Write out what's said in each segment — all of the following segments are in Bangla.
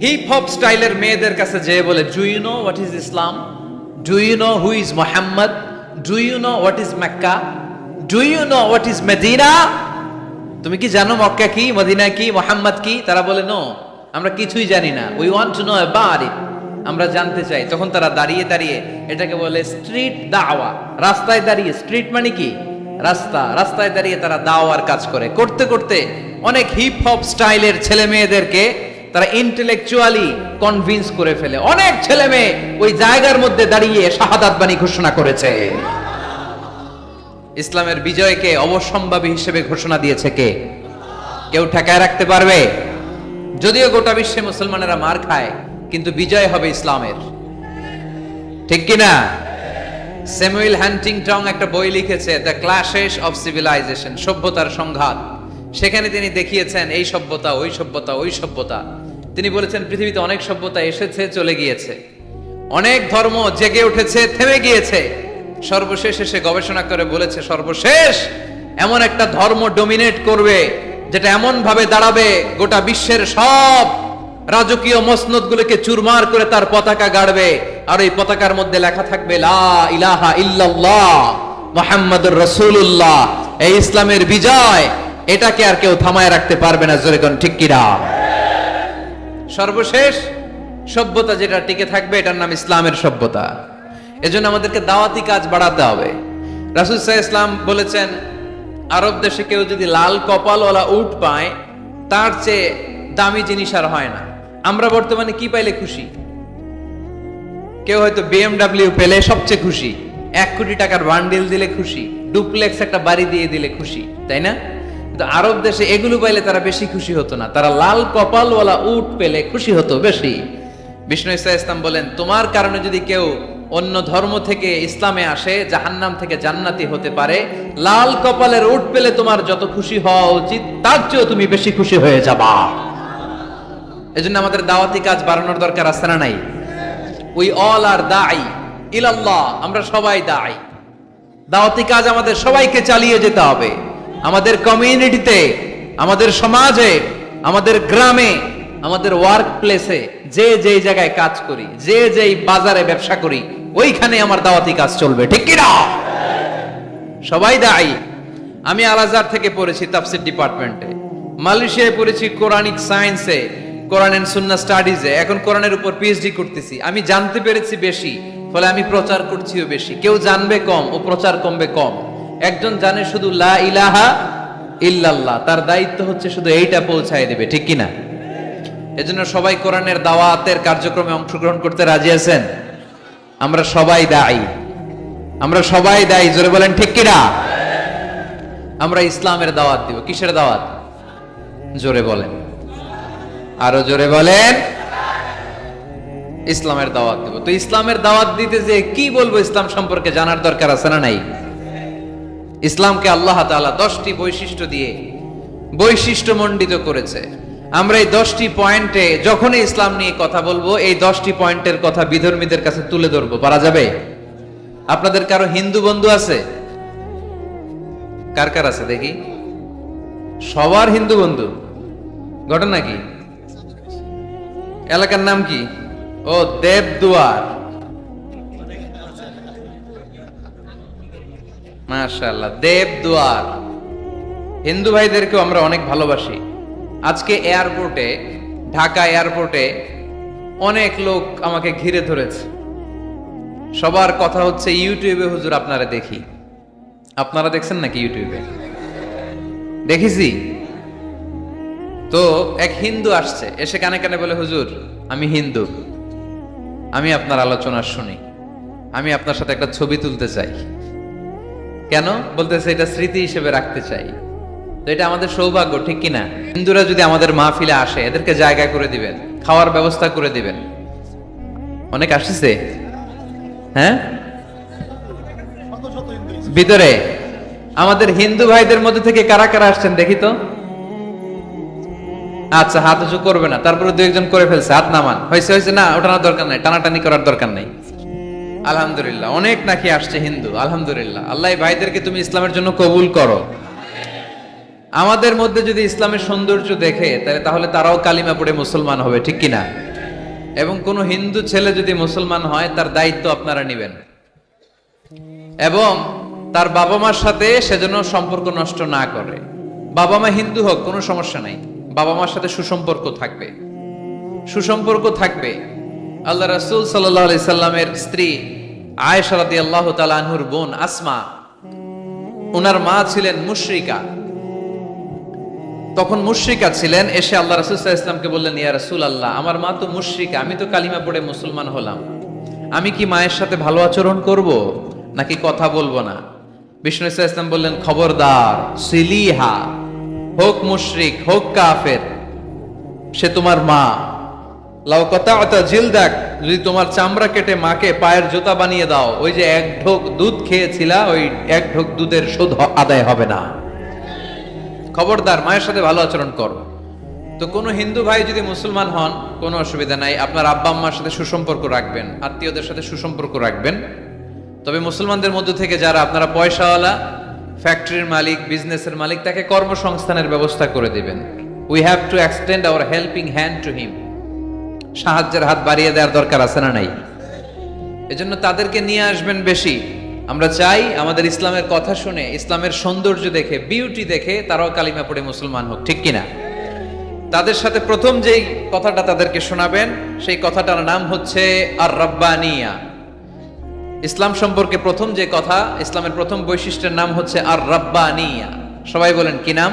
হিপ হপ স্টাইলের মেয়েদের কাছে যেয়ে বলে, do you know what is Islam, do you know who is Muhammad, do you know what is Mecca, do you know what is Medina, তুমি কি জানো মক্কা কি, মদিনা কি, মোহাম্মদ কি? তারা বলে, নো, আমরা কিছুই জানি না, we want to know about it, আমরা জানতে চাই। তখন তারা দাঁড়িয়ে দাঁড়িয়ে এটাকে বলে স্ট্রিট দাওয়া। রাস্তায় দাঁড়িয়ে, স্ট্রিট মানে কি রাস্তা, রাস্তায় দাঁড়িয়ে তারা দাওয়ার কাজ করে। করতে করতে অনেক হিপ হপ স্টাইলের ছেলে মেয়েদেরকে তারা ইন্টেলেকচুয়ালি কনভিন্স করে ফেলে। অনেক ছেলে মেয়ে ওই জায়গার মধ্যে দাঁড়িয়ে শাহাদাত বাণী ঘোষণা করেছে। ইসলামের বিজয়কে অবশ্যম্ভাবী হিসেবে ঘোষণা দিয়েছে কে? কেউ ঠেকায় রাখতে পারবে? যদিও গোটা বিশ্বে মুসলমানেরা মার খায়, কিন্তু বিজয় হবে ইসলামের, ঠিক কিনা? স্যামুয়েল হান্টিংটন একটা বই লিখেছে, দ্য ক্ল্যাশেস অফ সিভিলাইজেশন, সভ্যতার সংঘাত। সেখানে তিনি দেখিয়েছেন এই সভ্যতা, ওই সভ্যতা, ওই সভ্যতা। তিনি বলেছেন পৃথিবীতে অনেক সভ্যতা এসেছে, চলে গিয়েছে, অনেক ধর্ম জেগে উঠেছে, থেমে গিয়েছে। সর্বশেষ এসে গবেষণা করে বলেছে, সর্বশেষ এমন একটা ধর্ম ডমিনেট করবে যেটা এমন ভাবে দাঁড়াবে গোটা বিশ্বের সব রাজকীয় মসনদগুলোকে চুরমার করে তার পতাকা গাড়বে, আর এই পতাকার মধ্যে লেখা থাকবে লা ইলাহা ইল্লাল্লাহ মুহাম্মাদুর রাসূলুল্লাহ। এই ইসলামের বিজয়, এটাকে আর কেউ থামায় রাখতে পারবে না। জোরে কোন ঠিক কিনা? সর্বশেষ সভ্যতা যেটা টিকে থাকবে, এটার নাম ইসলামের সভ্যতা। এজন্য আমাদেরকে দাওয়াতি কাজ বাড়াতে হবে। রাসূল সাল্লাল্লাহু আলাইহি ওয়াসাল্লাম বলেছেন, আরব দেশে কেউ যদি লাল কপালওয়ালা উট পায়, তার চেয়ে দামি জিনিস আর হয় না। আমরা বর্তমানে কি পাইলে খুশি? কেউ হয়তো BMW পেলে সবচেয়ে খুশি, 1 কোটি টাকার বান্ডিল দিলে খুশি, ডুপ্লেক্স একটা বাড়ি দিয়ে দিলে খুশি, তাই না? কিন্তু আরব দেশে এগুলো পাইলে তারা বেশি খুশি হতো না, তারা লাল কপালওয়ালা উট পেলে খুশি হতো বেশি। বিষ্ণু ইসলাম বলেন, তোমার কারণে যদি কেউ অন্য ধর্ম থেকে ইসলামে আসে, জাহান্নাম থেকে জান্নাতি হতে পারে। লাল কপালের উট পেলে তোমার যত খুশি হওয়া উচিত, তার চেয়েও তুমি বেশি খুশি হয়ে যাবা। এজন্য আমাদের দাওয়াতি কাজ বাড়ানোর দরকার আছে না নাই? উই অল আর দাঈ ইলাল্লাহ, আমরা সবাই দাঈ। দাওয়াতি কাজ আমাদের সবাইকে চালিয়ে যেতে হবে। আমাদের কমিউনিটিতে, আমাদের সমাজে, আমাদের গ্রামে, আমাদের ওয়ার্ক প্লেসে, যে যেই জায়গায় কাজ করি, যে যেই বাজারে ব্যবসা করি, ওইখানে আমার দাওয়াতি কাজ চলবে, ঠিক কি না? সবাই দায়ী। আমি আল আজহার থেকে পড়েছি তাফসীর ডিপার্টমেন্টে, মালয়েশিয়ায় পড়েছি কোরআনিক সায়েন্সে, কোরআন এন্ড সুন্নাহ স্টাডিজে, এখন কোরআনের উপর পিএইচডি করতেছি। আমি জানতে পেরেছি বেশি, ফলে আমি প্রচার করছিও বেশি। কেউ জানবে কম, ও প্রচার কমবে কম। একজন জানে শুধু লা ইলাহা ইল্লাল্লাহ, তার দায়িত্ব হচ্ছে শুধু এইটা পৌঁছায় দিবে, ঠিক কি না? এজন্য সবাই কোরআনের দাওয়াতের কার্যক্রমে অংশগ্রহণ করতে রাজি আছেন? আমরা সবাই দায়ী, আমরা সবাই দায়ী। জোরে বলেন ঠিক কিনা? আমরা ইসলামের দাওয়াত দিব। কিসের দাওয়াত? জোরে বলেন, আরো জোরে বলেন। ইসলামের দাওয়াত দিব। তো ইসলামের দাওয়াত দিতে যে কি বলবো, ইসলাম সম্পর্কে জানার দরকার আছে না নাই? ইসলামকে আল্লাহ তাআলা 10টি বৈশিষ্ট্য দিয়ে বৈশিষ্ট্যমণ্ডিত করেছে। আমরা এই 10টি পয়েন্টে যখনই ইসলাম নিয়ে কথা বলবো, এই 10টি পয়েন্টের কথা বিধর্মীদের কাছে তুলে ধরবো। পারা যাবে? আপনাদের কারো হিন্দু বন্ধু আছে? কার কার আছে দেখি? সবার হিন্দু বন্ধু। ঘটনা কি? এলাকার নাম কি? ও, দেবদুয়ার। মাশাআল্লাহ, দেবদুয়ার। হিন্দু ভাইদেরকেও আমরা অনেক ভালোবাসি। আজকে এয়ারপোর্টে, ঢাকা এয়ারপোর্টে অনেক লোক আমাকে ঘিরে ধরেছে। সবার কথা হচ্ছে, ইউটিউবে হুজুর আপনারা দেখি। আপনারা দেখছেন নাকি ইউটিউবে? দেখেছি তো। এক হিন্দু আসছে, এসে কানে কানে বলে, হুজুর আমি হিন্দু, আমি আপনার আলোচনা শুনি, আমি আপনার সাথে একটা ছবি তুলতে চাই। কেন? বলতেছে এটা স্মৃতি হিসেবে রাখতে চাই। তো এটা আমাদের সৌভাগ্য, ঠিক কিনা? হিন্দুরা যদি আমাদের মাহফিলে আসে, এদেরকে জায়গা করে দিবেন, খাওয়ার ব্যবস্থা করে দিবেন। অনেক আসছে, হ্যাঁ, ভিতরে। আমাদের হিন্দু ভাইদের মধ্যে থেকে কারা কারা আসছেন দেখি তো। আচ্ছা, হাত উঁচু করবে না, তারপরে 2-1 করে ফেলছে, হাত নামান। হয়েছে হয়েছে, না ওঠানোর দরকার নাই, টানাটানি করার দরকার নাই। আলহামদুলিল্লাহ, অনেক নাকি আসছে হিন্দু। আলহামদুলিল্লাহ, আল্লাহ এই ভাইদেরকে তুমি ইসলামের জন্য কবুল করো। আমাদের মধ্যে যদি ইসলামের সৌন্দর্য দেখে, তাহলে তারাও কালিমা পড়ে মুসলমান হবে, ঠিক কিনা? এবং কোন হিন্দু ছেলে যদি মুসলমান হয় তার দায়িত্ব আপনারা নেবেন, এবং তার বাবা মার সাথে সেজন্য সম্পর্ক নষ্ট না করে। বাবা মা হিন্দু হোক কোনো সমস্যা নাই, বাবা মার সাথে সুসম্পর্ক থাকবে, সুসম্পর্ক থাকবে। আল্লাহ রাসূল সাল্লাল্লাহু আলাইহি সাল্লামের স্ত্রী আয়েশা রাদিয়াল্লাহু তাআলা আনহুর বোন আসমা, ওনার মা ছিলেন মুশরিকা। তখন মুশরিকা ছিলেন, এসে আল্লাহ রাসূল সাল্লাল্লাহু আলাইহি ওয়াসাল্লামকে বললেন, ইয়া রাসূলুল্লাহ, আমার মা তো মুশরিকা, আমি তো কালিমা পড়ে মুসলমান হলাম, আমি কি মায়ের সাথে ভালো আচরণ করব নাকি কথা বলবো না? বিষ্ণু সাল্লাল্লাহু আলাইহি ওয়াসাল্লাম বললেন, খবরদার, সিলিহা, হোক মুশরিক হোক কাফের, সে তোমার মা। লাউ কাতা'তা জিলদাক, যদি তোমার চামড়া কেটে মাকে পায়ের জুতা বানিয়ে দাও, ওই যে এক ঢোক দুধ খেয়েছিলা, ওই এক ঢোক দুধের শোধ আদায় হবে না। খবরদার, মায়ের সাথে ভালো আচরণ করো। তো কোনো হিন্দু ভাই যদি মুসলমান হন কোনো অসুবিধা নাই, আপনার আব্বা আম্মার সাথে সুসম্পর্ক রাখবেন, আত্মীয়দের সাথে সুসম্পর্ক রাখবেন। তবে মুসলমানদের মধ্যে থেকে যারা আপনারা পয়সাওয়ালা, ফ্যাক্টরির মালিক, বিজনেসের মালিক, তাকে কর্মসংস্থানের ব্যবস্থা করে দিবেন। We have to extend hour helping hand to him. সাহায্যের হাত বাড়িয়ে দেওয়ার দরকার আছে না নাই? এজন্য তাদেরকে নিয়ে আসবেন বেশি। আমরা চাই আমাদের ইসলামের কথা শুনে, ইসলামের সৌন্দর্য দেখে, বিউটি দেখে তারাও কালিমা পড়ে মুসলমান হোক, ঠিক কিনা? তাদের সাথে প্রথম যেই কথাটা তাদেরকে শোনাবেন, সেই কথাটার নাম হচ্ছে আর রাব্বানিয়া। ইসলাম সম্পর্কে প্রথম যে কথা, ইসলামের প্রথম বৈশিষ্ট্যের নাম হচ্ছে আর রাব্বানিয়া। সবাই বলেন কি নাম?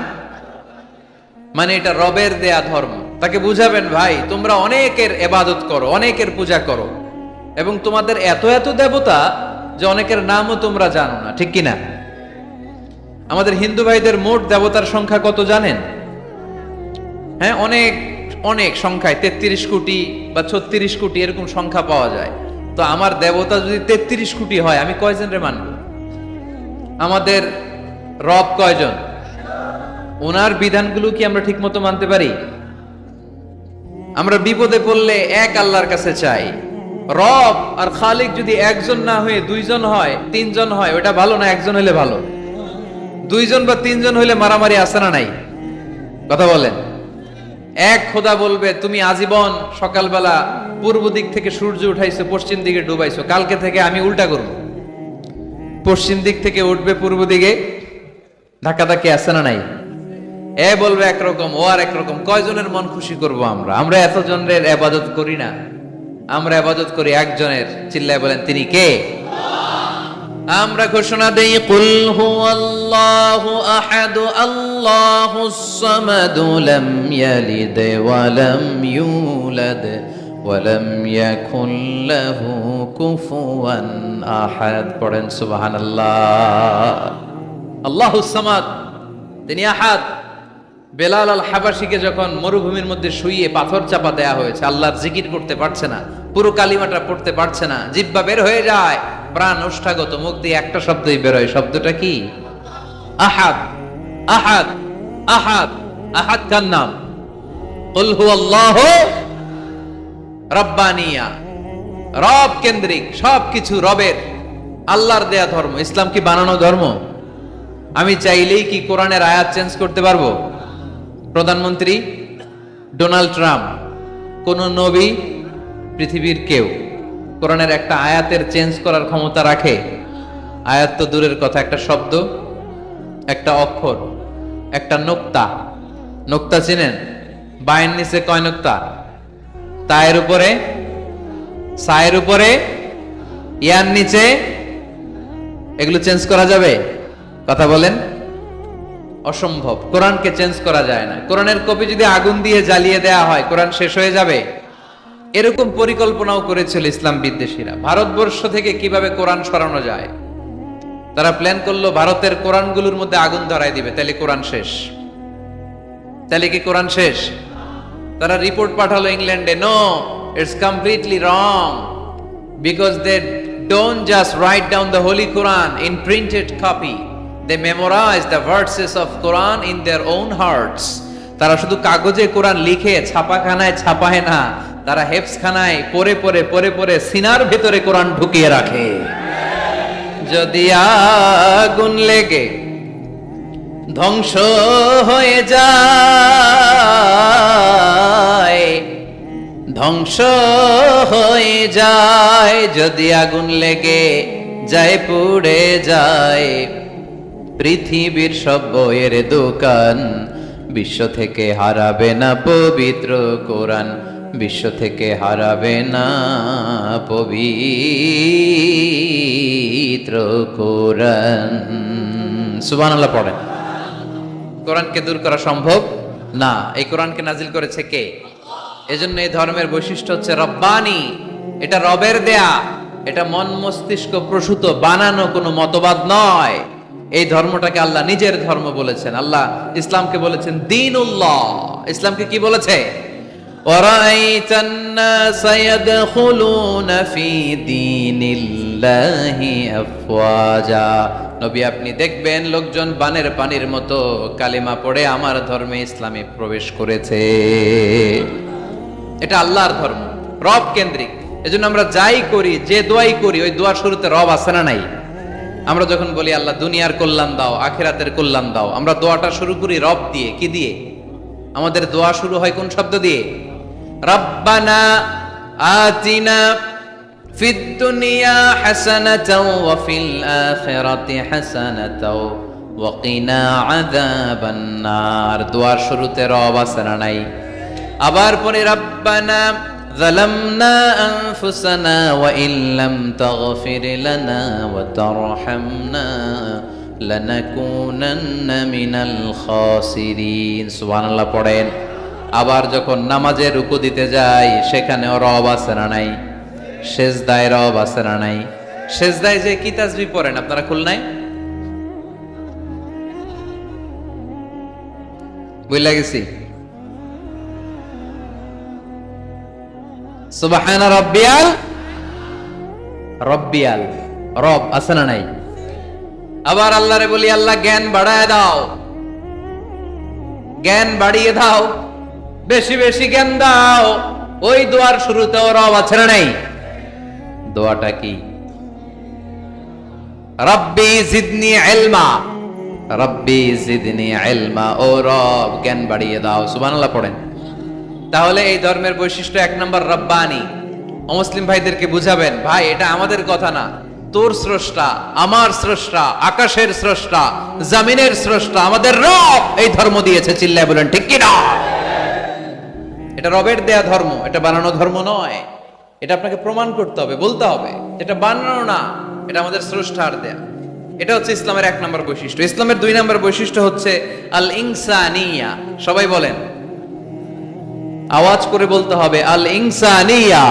মানে এটা রবের দেয়া ধর্ম। তাকে বুঝাবেন, ভাই তোমরা অনেকের ইবাদত করো, অনেকের পূজা করো, এবং তোমাদের এত এত দেবতা যে অনেকের নামও তোমরা জানো না, ঠিক কিনা? আমাদের হিন্দু ভাইদের মোট দেবতার সংখ্যা কত জানেন? হ্যাঁ, অনেক অনেক সংখ্যায়, 33 কোটি বা 36 কোটি এরকম সংখ্যা পাওয়া যায়। তো আমার দেবতা যদি 33 কোটি হয়, আমি কয়জন রে মানব? আমাদের রব কয়জন? ওনার বিধানগুলো কি আমরা ঠিক মতো মানতে পারি? আমরা বিপদে পড়লে এক আল্লাহর কাছে চাই। রব আর খালিক যদি একজন না হয়ে দুইজন হয়, তিনজন হয়, ওটা ভালো না একজন হলে ভালো? দুইজন বা তিনজন হইলে মারামারি আছে না নাই? কথা বলেন। এক খোদা বলবে, তুমি আজীবন সকালবেলা পূর্ব দিক থেকে সূর্য উঠাইছো, পশ্চিম দিকে ডুবাইছো, কালকে থেকে আমি উল্টা করব, পশ্চিম দিক থেকে উঠবে পূর্ব দিকে, ধাক্কাধাক্কি আছে না নাই? এ বলবে একরকম, ও আর একরকম। কয়জনের মন খুশি করব আমরা? আমরা এতজনের ইবাদত করি না, আমরা ইবাদত করি একজনের। চিল্লায় বলেন, তিনি কে? আমরা ঘোষণা দেই, কুল হুয়াল্লাহু আহাদ আল্লাহুস সামাদ লাম ইয়ালিদ ওয়া লাম ইউলাদ ওয়া লাম ইয়াকুল লাহু কুফুয়ান আহাদ। পড়েন সুবহানাল্লাহ। আল্লাহুস সামাদ, তিনি আহাদ। বেলাল আল হাবাসীকে যখন মরুভূমির মধ্যে শুইয়ে পাথর চাপা দেয়া হয়েছে, আল্লাহর জিকির করতে পারছে না, পুরো কালিমাটা পড়তে পারছে না, জিহ্বা বের হয়ে যায়, প্রাণ ওষ্ঠাগত, মুখ দিয়ে একটা শব্দই বের হয়। শব্দটা কি? আহাদ। আহাদ, আহাদ, আহাদ কার নাম? কুল হুয়াল্লাহু রাব্বানিয়া, রব কেন্দ্রিক, সবকিছু রবের, আল্লাহর দেয়া ধর্ম। ইসলাম কি বানানো ধর্ম? আমি চাইলেই কি কোরআনের আয়াত চেঞ্জ করতে পারবো? প্রধানমন্ত্রী ডোনাল্ড ট্রাম্প, কোন নবী, পৃথিবীর কেউ কোরআনের একটা আয়াতের চেঞ্জ করার ক্ষমতা রাখে? আয়াত তো দূরের কথা, একটা শব্দ, একটা অক্ষর, একটা নোক্তা। নোক্তা চিনেন? বায়ের নিচে কয় নোক্তা? তায়ের উপরে, সায়ের উপরে, ইয়ার নিচে। এগুলো চেঞ্জ করা যাবে? কথা বলেন। অসম্ভব। কোরআনকে চেঞ্জ করা যায় না। কোরআনের কপি যদি আগুন দিয়ে জ্বালিয়ে দেয়া হয়, কোরআন শেষ হয়ে যাবে। এরকম পরিকল্পনাও করেছিল ইসলাম বিদ্বেষীরা, ভারতবর্ষ থেকে কিভাবে কোরআন সরানো যায়। তারা প্ল্যান করলো ভারতের কোরআনগুলোর মধ্যে আগুন ধরায় দিবে, তাহলে কোরআন শেষ। তাহলে কি কোরআন শেষ? তারা রিপোর্ট পাঠালো ইংল্যান্ডে, no, it's completely wrong, because they don't just write down the holy Quran in printed copy, they memorize the verses of Quran in their own hearts. তারা শুধু কাগজে কোরআন লিখে ছাপাখানায় ছাপায় না, তারা হেফজখানায় পড়ে পড়ে পড়ে পড়ে সিনার ভিতরে কোরআন ঢুকিয়ে রাখে। যদি আগুন লেগে ধ্বংস হয়ে যায়, ধ্বংস হয়ে যায়, যদি আগুন লেগে যায় পুড়ে যায় পৃথিবীর সব বইয়ের দোকান, বিশ্ব থেকে হারাবে না পবিত্র কোরআন, বিশ্ব থেকে হারাবে না পবিত্র কোরআন। সুবহানাল্লাহ পড়েন। কোরআনকে দূর করা সম্ভব না। এই কোরআনকে নাজিল করেছে কে? এজন্য এই ধর্মের বৈশিষ্ট্য হচ্ছে রব্বানি। এটা রবের দেয়া, এটা মন মস্তিষ্ক প্রসূত বানানো কোনো মতবাদ নয়। এই ধর্মটাকে আল্লাহ নিজের ধর্ম বলেছেন। আল্লাহ ইসলামকে বলেছেন দীনুল্লাহ। ইসলামকে কি বলেছে? ওয়ারাইতান নাসা ইয়াদখুলুনা ফি দীনিল্লাহি আফওয়াজা। নবী আপনি দেখবেন লোকজন বানের পানির মতো কালিমা পড়ে আমার ধর্মে ইসলামে প্রবেশ করেছে। এটা আল্লাহর ধর্ম, রব কেন্দ্রিক। এজন্য আমরা যাই করি, যে দোয়াই করি, ওই দোয়ার শুরুতে রব আছে না নাই? আমরা যখন বলি আল্লাহ দুনিয়ার কল্যাণ দাও, আখিরাতের কল্যাণ দাও, আমরা দোয়াটা শুরু করি রব দিয়ে। কি দিয়ে? আমাদের দোয়া শুরু হয় কোন শব্দ দিয়ে? রব্বানা আতিনা ফিদ দুনিয়া হাসানাতাও ওয়া ফিল আখিরাতি হাসানাতাও ওয়া কিনা আযাবান নার। দোয়ার শুরুতে রব আছে না নাই? আবার পরে রব্বানা যালামনা আনফুসানা ওয়া ইল্লাম তাগফির লানা ওয়া তারহামনা লানাকুনান্না মিনাল খাসিরিন। সুবহানাল্লাহ পড়েন। আবার যখন নামাজে রুকু দিতে যাই সেখানেও রব আছে না নাই? সেজদায় রব আছে না নাই? সেজদায় যে কি তাসবিহ পড়েন আপনারা খুলনায়? বুঝলা গেছি। সুবহানা রাব্বিয়াল রব্বিয়াল, রব আছে না নাই? আবার আল্লাহরে বলি আল্লাহ জ্ঞান বাড়ায় দাও, জ্ঞান বাড়িয়ে দাও, বেশি বেশি জ্ঞান দাও। ওই দোয়ার শুরুতেও রব আছে না নাই? দোয়াটা কি? রব্বি জিদনি ইলমা, রব্বি জিদনি ইলমা। ও রব জ্ঞান বাড়িয়ে দাও। সুবহানাল্লাহ পড়েন। তাহলে এই ধর্মের বৈশিষ্ট্য এক নম্বর রব্বানি। অমুসলিম ভাইদেরকে বুঝাবেন, ভাই এটা আমাদের কথা না, তোর স্রষ্টা, আমার স্রষ্টা, আকাশের স্রষ্টা, জমিনের স্রষ্টা, আমাদের রব এই ধর্ম দিয়েছে। চিল্লায় বলেন ঠিক কি না? এটা রবের দেয়া ধর্ম, এটা বানানো ধর্ম নয়। এটা আপনাকে প্রমাণ করতে হবে, বলতে হবে এটা বানানো না, এটা আমাদের স্রষ্টার দেয়া। এটা হচ্ছে ইসলামের এক নম্বর বৈশিষ্ট্য। ইসলামের দুই নম্বর বৈশিষ্ট্য হচ্ছে আল ইনসানিয়া। সবাই বলেন, আওয়াজ করে বলতে হবে আল ইনসানিয়া,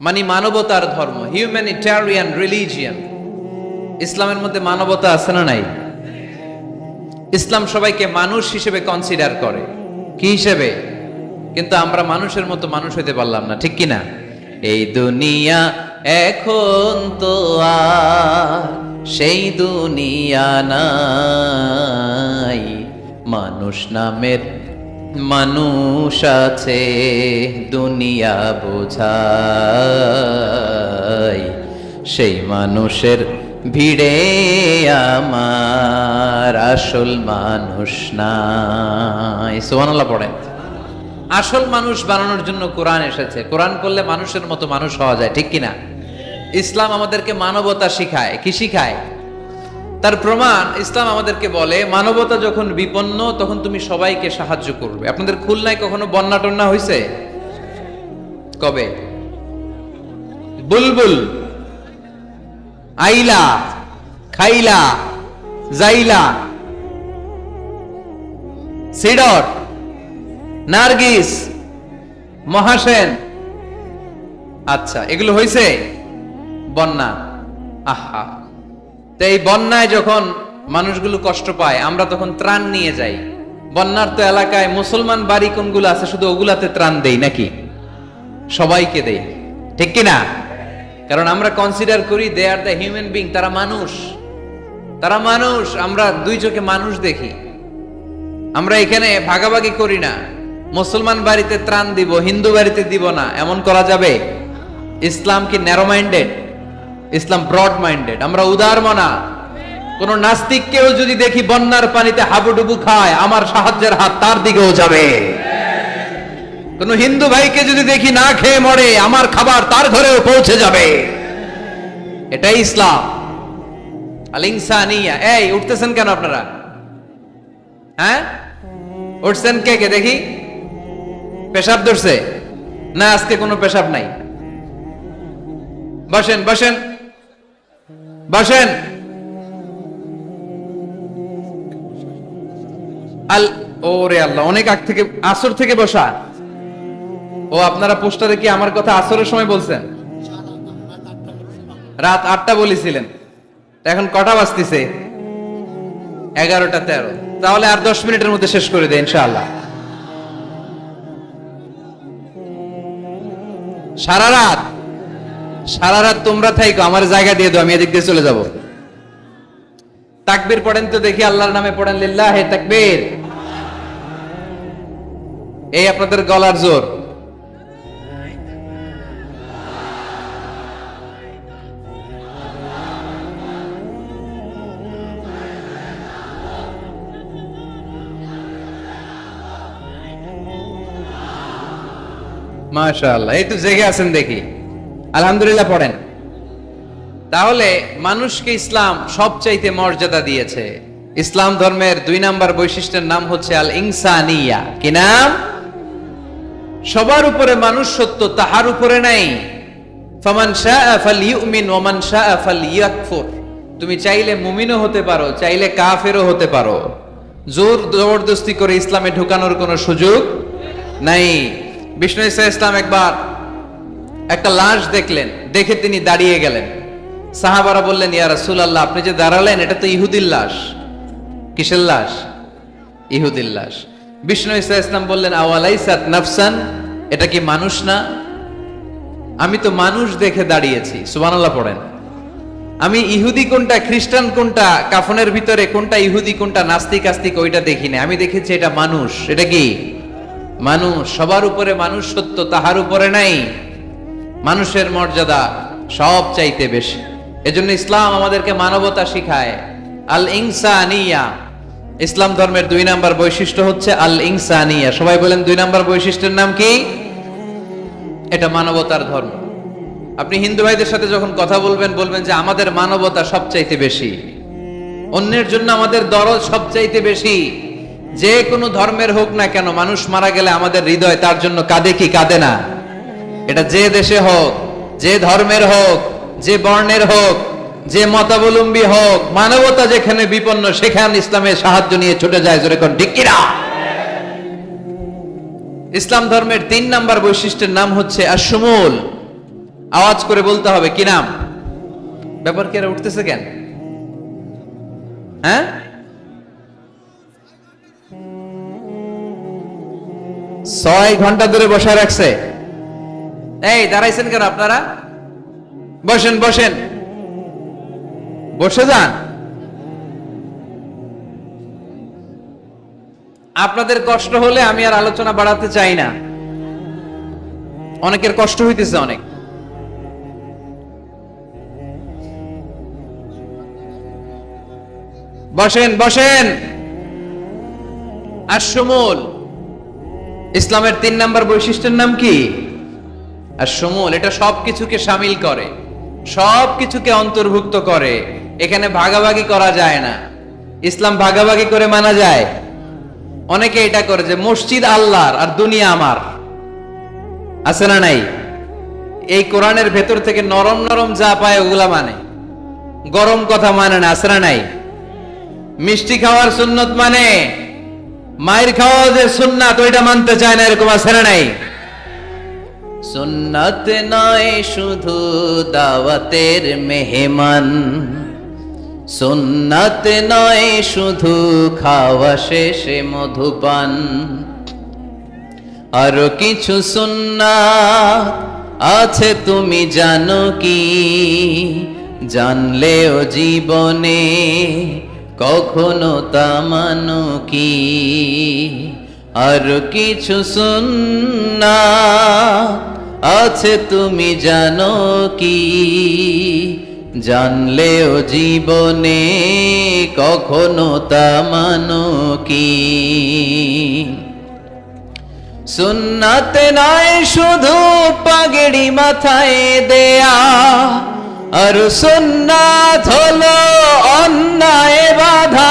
মানে মানবতার ধর্ম, হিউম্যানিটেরিয়ান রিলিজিয়ন। ইসলামের মধ্যে মানবতা আছে না নাই? ইসলাম সবাইকে মানুষ হিসেবে কনসিডার করে। কি হিসেবে? কিন্তু আমরা মানুষের মতো মানুষ হইতে পারলাম না, ঠিক কি না? এই দুনিয়া এখন তো আর সেই দুনিয়া নাই, মানুষ নামের মানুষ আছে দুনিয়া বোঝাই, সেই মানুষের ভিড়ে আমার আসল মানুষ নাই। সুবহানাল্লাহ পড়েন। আসল মানুষ বানানোর জন্য কোরআন এসেছে। কোরআন পড়লে মানুষের মতো মানুষ হওয়া যায়, ঠিক কিনা? ইসলাম আমাদেরকে মানবতা শিখায়। কি শিখায়? তার প্রমাণ ইসলাম আমাদেরকে বলে মানবতা যখন বিপন্ন তখন তুমি সবাইকে সাহায্য করবে। আপনাদের খুলনায় কখনো বন্যা টন্যা হয়েছে? কবে? বুলবুল, আইলা, খাইলা, জাইলা, সিডর, নার্গিস, মহাসেন, আচ্ছা এগুলো হয়েছে বন্যা। আহা, তো এই বন্যায় যখন মানুষগুলো কষ্ট পায় আমরা তখন ত্রাণ নিয়ে যাই। বন্যার তো এলাকায় মুসলমান বাড়ি কোনগুলো আছে শুধু ওগুলাতে ত্রাণ দেই নাকি? সবাইকে দেই, ঠিক কিনা? কারণ আমরা কনসিডার করি দে আর দ্য হিউম্যান বিং, তারা মানুষ, তারা মানুষ। আমরা দুই চোখে মানুষ দেখি। আমরা এখানে ভাগাভাগি করি না, মুসলমান বাড়িতে ত্রাণ দিব, হিন্দু বাড়িতে দিব না, এমন করা যাবে? ইসলাম কি ন্যারো মাইন্ডেড? ইসলাম ব্রড মাইন্ডেড। আমরা উদার মনা। কোন নাস্তিককেও যদি দেখি বন্যার পানিতে হাবুডুবু খায়, আমার সাহায্যের হাত তার দিকেও যাবে। কোন হিন্দু ভাইকে যদি দেখি না খেয়ে মরে, আমার খাবার তার ঘরেও পৌঁছে যাবে। এটাই ইসলাম। আল ইনসানিয়া। এই উঠতেছেন কেন আপনারা? হ্যাঁ, উঠছেন কে কে দেখি? পেশাব ধরছে না? আজকে কোনো পেশাব নাই। বসেন বসেন বসেন। ওরে আল্লাহ, অনেক আগ থেকে, আসর থেকে বসা। ও আপনারা পোস্টারে কি আমার কথা আসরের সময় বলছেন? রাত 8টা বলেছিলেন, এখন কটা বাজতেছে? 11টা 13। তাহলে আর 10 মিনিটের মধ্যে শেষ করে দেয় ইনশাআল্লাহ। সারা রাত তোমরা থাইকো, আমার জায়গা দিয়ে দাও, আমি এদিক দিয়ে চলে যাব। তাকবীর পড়েন তো দেখি, আল্লাহর নামে পড়েন, লিল্লাহে তাকবীর। এই আপনাদের গলার জোর। মাশাআল্লাহ, এই তো জেগে আছেন দেখি, আলহামদুলিল্লাহ পড়েন। তাহলে মানুষকে ইসলাম সবচাইতে মর্যাদা দিয়েছে। ইসলাম ধর্মের 2 নাম্বার বৈশিষ্ট্যের নাম হচ্ছে আল ইনসানিয়া। কি নাম? সবার উপরে মানুষ সত্য, তাহার উপরে নাই। ফামান শাআ ফালইউমিন ওয়া মান শাআ ফালইয়াকফুর। তুমি চাইলে মুমিনও হতে পারো, চাইলে কাফেরও হতে পারো। জোর জবরদস্তি করে ইসলামে ঢুকানোর কোনো সুযোগ নাই। বিষ্ণু ঈসা ইসলাম একবার একটা লাশ দেখলেন, দেখে তিনি দাঁড়িয়ে গেলেন। সাহাবারা বললেন, ইয়া রাসূলুল্লাহ, আপনি যে দাঁড়ালেন, এটা তো ইহুদির লাশ। কিসের লাশ? ইহুদির লাশ। বিষ্ণু ঈসা ইসলাম বললেন, আওয়ালাইসাত নাফসান, এটা কি মানুষ না? আমি তো মানুষ দেখে দাঁড়িয়েছি। সুবহানাল্লাহ পড়েন। আমি ইহুদি কোনটা, খ্রিস্টান কোনটা, কাফনের ভিতরে কোনটা ইহুদি কোনটা নাস্তিক আস্তিক ওইটা দেখি না, আমি দেখেছি এটা মানুষ। এটা কি? মানুষ। সবার উপরে মানুষ সত্য, তাহার উপরে নাই। মানুষের মর্যাদা সব চাইতে বেশি। এজন্য ইসলাম আমাদেরকে মানবতা শিখায়। আল ইনসানিয়া। ইসলাম ধর্মের 2 নাম্বার বৈশিষ্ট্য হচ্ছে আল ইনসানিয়া। সবাই বলেন 2 নাম্বার বৈশিষ্ট্যের নাম কি? এটা মানবতার ধর্ম। আপনি হিন্দু ভাইদের সাথে যখন কথা বলবেন, বলবেন যে আমাদের মানবতা সবচাইতে বেশি, অন্যের জন্য আমাদের দরদ সবচাইতে বেশি। যে কোনো ধর্মের হোক না কেন, মানুষ মারা গেলে আমাদের হৃদয় তার জন্য কাঁদে কি কাঁদে না? এটা যে দেশে হোক, যে ধর্মের হোক, যে বর্ণের হোক, যে মতাবলম্বী হোক, মানবতা যেখানে বিপন্ন সেখানে ইসলামের সাহায্য নিয়ে ছুটে যায়। জোরে কোন ঠিক কিনা? ইসলাম ধর্মের 3 নাম্বার বৈশিষ্ট্যের নাম হচ্ছে আশ-শুমুল। আওয়াজ করে বলতে হবে। কি নাম? ব্যাপার কি? উঠতেছে কেন? হ্যাঁ, 6 ঘন্টা ধরে বসে রাখছে। এই দাঁড়াইছেন কেন আপনারা? বসেন বসেন, বসে যান। আপনাদের কষ্ট হলে আমি আর আলোচনা বাড়াতে চাই না। অনেকের কষ্ট হইতেছে অনেক। বসেন বসেন। আশ-শুমুল। ইসলামের 3 নাম্বার বৈশিষ্ট্যের নাম কি? আশ-শুমুল। এটা সবকিছুকে শামিল করে, সবকিছুকে অন্তর্ভুক্ত করে। এখানে ভাগাভাগি করা যায় না। ইসলাম ভাগাভাগি করে মানা যায়? অনেকে এটা করে যে মসজিদ আল্লাহর আর দুনিয়া আমার। আছে না নাই? এই কোরআনের ভেতর থেকে নরম নরম যা পায় ওগুলা মানে, গরম কথা মানে না। আছে না নাই? মিষ্টি খাওয়ার সুন্নত মানে, মায়ের খাওয়া যে সুন্নাত ওইটা মানতে চায় না, এরকম আছে না নাই? সুন্নাত নয় শুধু দাওয়াতের মেহমান, সুন্নাত নয় শুধু খাওয়া শেষে মধুপান, আরো কিছু সুন্নাত আছে তুমি জানো কি? জানলেও জীবনে কখনো তা মানো কি? আরো কিছু সুন্নাত আছে তুমি জানো কি? জানলেও জীবনে কখনো তা মানো কি? সুন্নাতে নয় শুধু পাগড়ি মাথায় দেয়া, আর সুন্নাত হলো অন্যায় বাধা